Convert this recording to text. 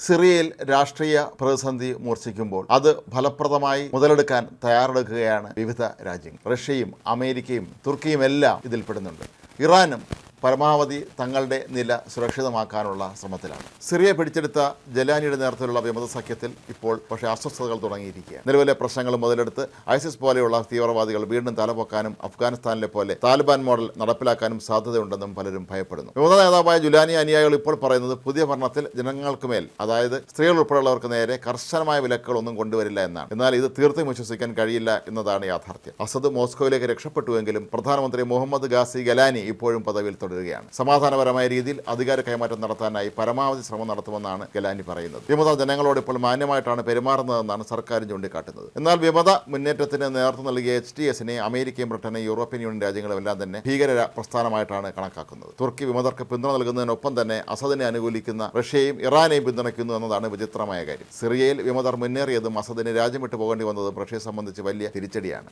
സിറിയയിൽ രാഷ്ട്രീയ പ്രതിസന്ധി മൂർച്ഛിക്കുമ്പോൾ അത് ഫലപ്രദമായി മുതലെടുക്കാൻ തയ്യാറെടുക്കുകയാണ് വിവിധ രാജ്യങ്ങൾ. റഷ്യയും അമേരിക്കയും തുർക്കിയും എല്ലാം ഇതിൽപ്പെടുന്നുണ്ട്. ഇറാനും പരമാവധി തങ്ങളുടെ നില സുരക്ഷിതമാക്കാനുള്ള ശ്രമത്തിലാണ്. സിറിയ പിടിച്ചെടുത്ത ജലാനിയുടെ നേതൃത്വത്തിലുള്ള വിമത സഖ്യത്തിൽ ഇപ്പോൾ പക്ഷേ അസ്വസ്ഥതകൾ തുടങ്ങിയിരിക്കുകയാണ്. നിലവിലെ പ്രശ്നങ്ങൾ മുതലെടുത്ത് ഐസിസ് പോലെയുള്ള തീവ്രവാദികൾ വീണ്ടും തലപൊക്കാനും അഫ്ഗാനിസ്ഥാനിലെ പോലെ താലിബാൻ മോഡൽ നടപ്പിലാക്കാനും സാധ്യതയുണ്ടെന്നും പലരും ഭയപ്പെടുന്നു. വിമത നേതാവായ ജുലാനി അനുയായികൾ ഇപ്പോൾ പറയുന്നത് പുതിയ ഭരണത്തിൽ ജനങ്ങൾക്ക് മേൽ, അതായത് സ്ത്രീകൾ ഉൾപ്പെടെയുള്ളവർക്ക് നേരെ കർശനമായ വിലക്കുകളൊന്നും കൊണ്ടുവരില്ല എന്നാണ്. എന്നാൽ ഇത് തീർത്തും വിശ്വസിക്കാൻ കഴിയില്ല എന്നതാണ് യാഥാർത്ഥ്യം. അസദ് മോസ്കോയിലേക്ക് രക്ഷപ്പെട്ടുവെങ്കിലും പ്രധാനമന്ത്രി മുഹമ്മദ് ഗാസി ഗലാനി ഇപ്പോഴും പദവിയിൽ തുടരുകയാണ്. സമാധാനപരമായ രീതിയിൽ അധികാര കൈമാറ്റം നടത്താനായി പരമാവധി ശ്രമം നടത്തുമെന്നാണ് ഗലാനി പറയുന്നത്. വിമത ജനങ്ങളോട് ഇപ്പോൾ മാന്യമായിട്ടാണ് പെരുമാറുന്നതെന്നാണ് സർക്കാർ ചൂണ്ടിക്കാട്ടുന്നത്. എന്നാൽ വിമത മുന്നേറ്റത്തിന് നേതൃത്വം നൽകിയ HTSനെ അമേരിക്കയും ബ്രിട്ടനും യൂറോപ്യൻ യൂണിയൻ രാജ്യങ്ങളും എല്ലാം തന്നെ ഭീകര പ്രസ്ഥാനമായിട്ടാണ് കണക്കാക്കുന്നത്. തുർക്കി വിമതർക്ക് പിന്തുണ നൽകുന്നതിനൊപ്പം തന്നെ അസദിനെ അനുകൂലിക്കുന്ന റഷ്യയും ഇറാനെയും പിന്തുണയ്ക്കുന്നു എന്നതാണ് വിചിത്രമായ കാര്യം. സിറിയയിൽ വിമതർ മുന്നേറിയതും അസദിന് രാജ്യം വിട്ടു പോകേണ്ടി വന്നതും റഷ്യയെ സംബന്ധിച്ച് വലിയ തിരിച്ചടിയാണ്.